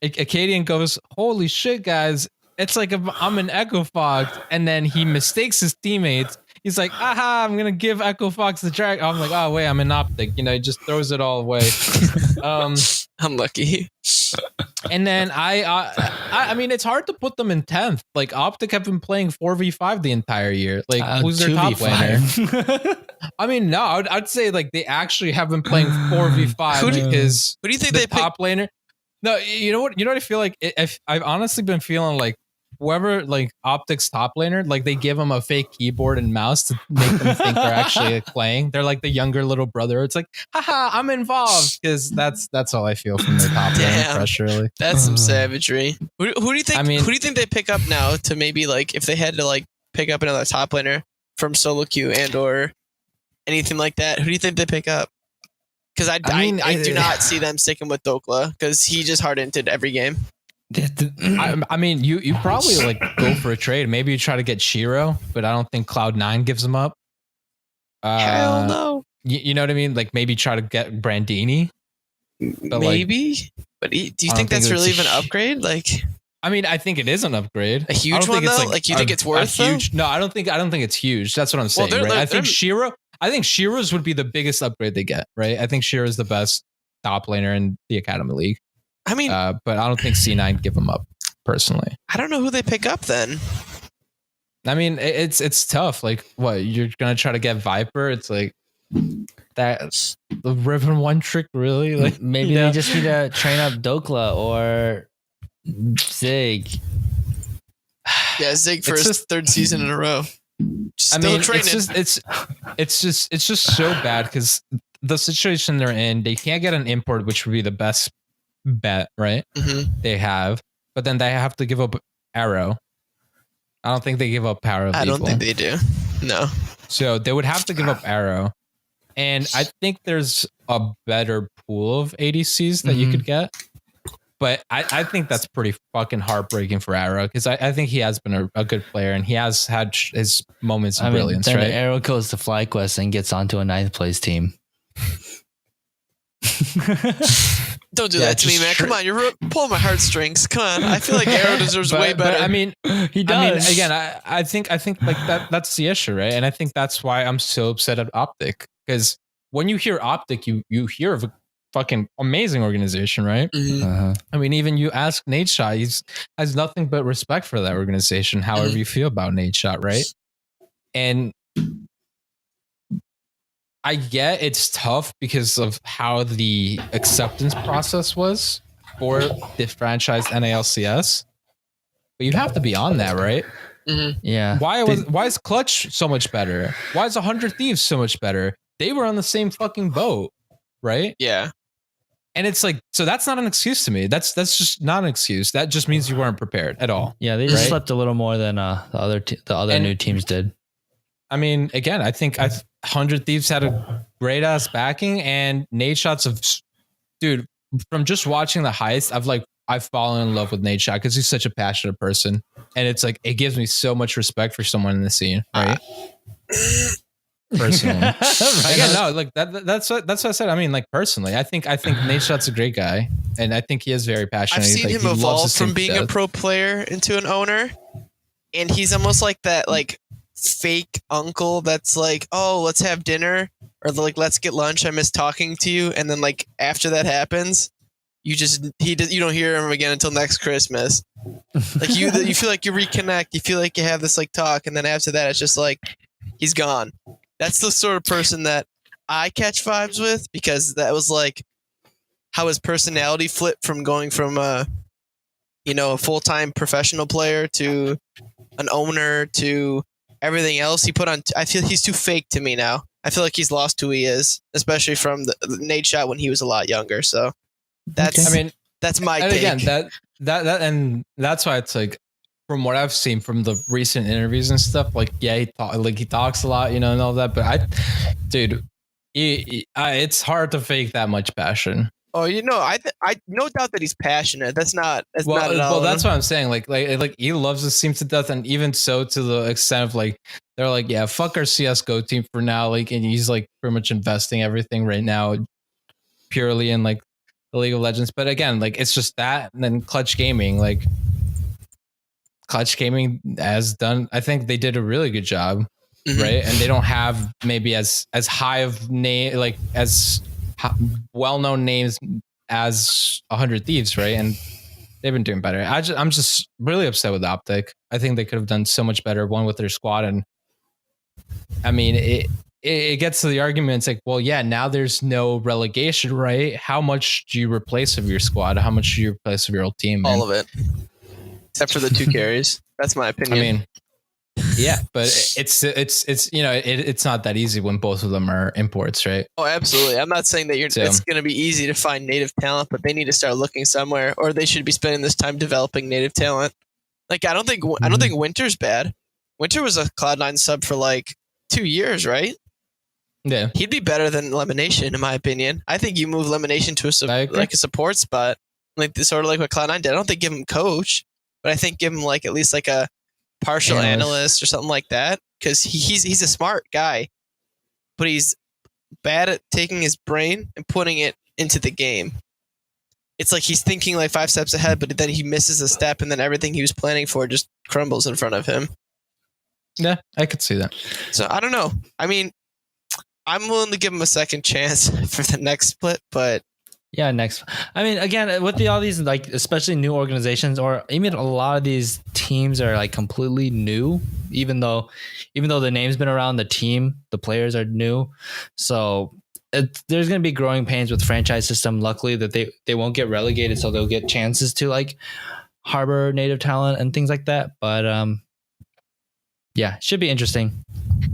Acadian goes, holy shit, guys! It's like I'm an Echo Fox, and then he mistakes his teammates. He's like, aha, I'm going to give Echo Fox the drag. I'm like, oh, wait, I'm an Optic. You know, he just throws it all away. Unlucky. And then I mean, it's hard to put them in 10th. Like, Optic have been playing 4v5 the entire year. Like, who's their top laner? I mean, no, I'd say, like, they actually have been playing 4v5 because who do you think the they top laner? No, you know what I feel like? I've honestly been feeling like, whoever, like, Optic's top laner, like, they give them a fake keyboard and mouse to make them think they're actually playing. They're like the younger little brother. It's like, haha, I'm involved, because that's all I feel from their top laner pressure. Really, that's some savagery. Who do you think? Who do you think they pick up now to maybe, like, if they had to, like, pick up another top laner from solo queue and or anything like that? Who do you think they pick up? Because I do not see them sticking with Dokla, because he just hard entered every game. I mean, you probably, like, go for a trade. Maybe you try to get Shiro, but I don't think Cloud9 gives him up. Hell no. You know what I mean? Like, maybe try to get Brandini. But maybe, like, but do you think that's really even an upgrade? Like, I mean, I think it is an upgrade. A huge one, though? Like, you think it's worth huge? No, I don't think it's huge. That's what I'm saying. Right? I think Shiro's would be the biggest upgrade they get. Right? I think Shiro's the best top laner in the Academy League. I mean, but I don't think C9 give them up personally. I don't know who they pick up then. I mean, it's tough. Like, what, you're gonna try to get Viper? It's like that the Riven one trick, really? Like, maybe they just need to train up Dokla or Zig. Yeah, Zig for his third season in a row. Still training. It's just so bad because the situation they're in, they can't get an import, which would be the best bet, right? Mm-hmm. They have, but then they have to give up Arrow. I don't think they give up Power of Evil. I don't think they do. No. So they would have to give up Arrow. And I think there's a better pool of ADCs that you could get. But I think that's pretty fucking heartbreaking for Arrow, because I think he has been a good player and he has had his moments of brilliance, then right? Arrow goes to FlyQuest and gets onto a 9th place team. Don't do that to me, man. Come on, you're pulling my heartstrings. Come on, I feel like Arrow deserves way better. But, I mean, he does. I mean, again, I think like that's the issue, right? And I think that's why I'm so upset at Optic, because when you hear Optic, you hear of a fucking amazing organization, right? Mm-hmm. I mean, even you ask Nadeshot, he has nothing but respect for that organization. However you feel about Nadeshot, right? And I get it's tough because of how the acceptance process was for the franchise NA LCS, but you have to be on that, right? Mm-hmm. Yeah. Why is Clutch so much better? Why is 100 Thieves so much better? They were on the same fucking boat, right? Yeah. And it's like, so that's not an excuse to me. That's just not an excuse. That just means you weren't prepared at all. Yeah, they just slept a little more than the other new teams did. I mean, again, I think 100 Thieves had a great ass backing, and Nadeshot's dude, from just watching the heist, I've fallen in love with Nadeshot because he's such a passionate person, and it's like, it gives me so much respect for someone in the scene, right? Personally, right? Again, no, like that's what I said. I mean, like, personally, I think Nadeshot's a great guy, and I think he is very passionate. I've seen him evolve from being a pro player into an owner, and he's almost like that, like, fake uncle that's like, oh, let's have dinner, or like, let's get lunch, I miss talking to you, and then, like, after that happens, you don't hear him again until next Christmas. Like, you feel like you reconnect, you feel like you have this, like, talk, and then after that it's just like he's gone. That's the sort of person that I catch vibes with, because that was like how his personality flipped from going from a full-time professional player to an owner to everything else he put on. I feel he's too fake to me now. I feel like he's lost who he is, especially from the Nate shot when he was a lot younger. So that's my take. Again, that and that's why it's like, from what I've seen from the recent interviews and stuff, like, yeah, he talks a lot, and all that. But it's hard to fake that much passion. Oh, I no doubt that he's passionate. That's not at all. Well, that's what I'm saying. Like he loves this team to death, and even so, to the extent of like, they're like, yeah, fuck our CS:GO team for now. Like, and he's like pretty much investing everything right now purely in like the League of Legends. But again, like, it's just that, and then Clutch Gaming has done. I think they did a really good job, right? And they don't have maybe as high of name, like as well-known names as 100 Thieves, right? And they've been doing better. I'm just really upset with Optic. I think they could have done so much better, one with their squad. And I mean, it gets to the argument. It's like, well, yeah, now there's no relegation, right? How much do you replace of your squad? How much do you replace of your old team? All of it, except for the 2 carries. That's my opinion. I mean, yeah, but it's not that easy when both of them are imports, right? Oh, absolutely. I'm not saying that it's going to be easy to find native talent, but they need to start looking somewhere, or they should be spending this time developing native talent. Like, I don't think Winter's bad. Winter was a Cloud9 sub for like 2 years, right? Yeah, he'd be better than Lemonation, in my opinion. I think you move Lemonation to a support spot, like sort of like what Cloud9 did. I don't think give him coach, but I think give him like at least like a partial analyst or something like that, because he's a smart guy, but he's bad at taking his brain and putting it into the game. It's like he's thinking like 5 steps ahead, but then he misses a step, and then everything he was planning for just crumbles in front of him. Yeah, I could see that. So I don't know. I mean, I'm willing to give him a second chance for the next split, but yeah, next. I mean, again, with all these, like, especially new organizations, or even a lot of these teams are like completely new, even though the name's been around, the players are new. So there's going to be growing pains with franchise system. Luckily that they won't get relegated, so they'll get chances to like harbor native talent and things like that. But yeah, should be interesting.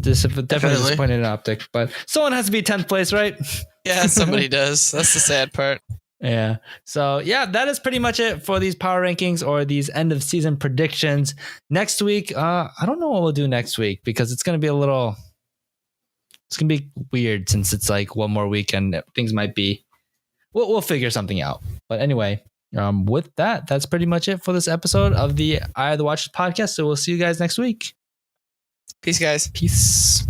Definitely disappointed in Optic, but someone has to be 10th place, right? Yeah, somebody does. That's the sad part. Yeah. So yeah, that is pretty much it for these power rankings or these end of season predictions. Next week, I don't know what we'll do next week, because it's gonna be weird since it's like one more week and things might be. We'll figure something out. But anyway, with that, that's pretty much it for this episode of the Eye of the Watchers podcast. So we'll see you guys next week. Peace, guys. Peace.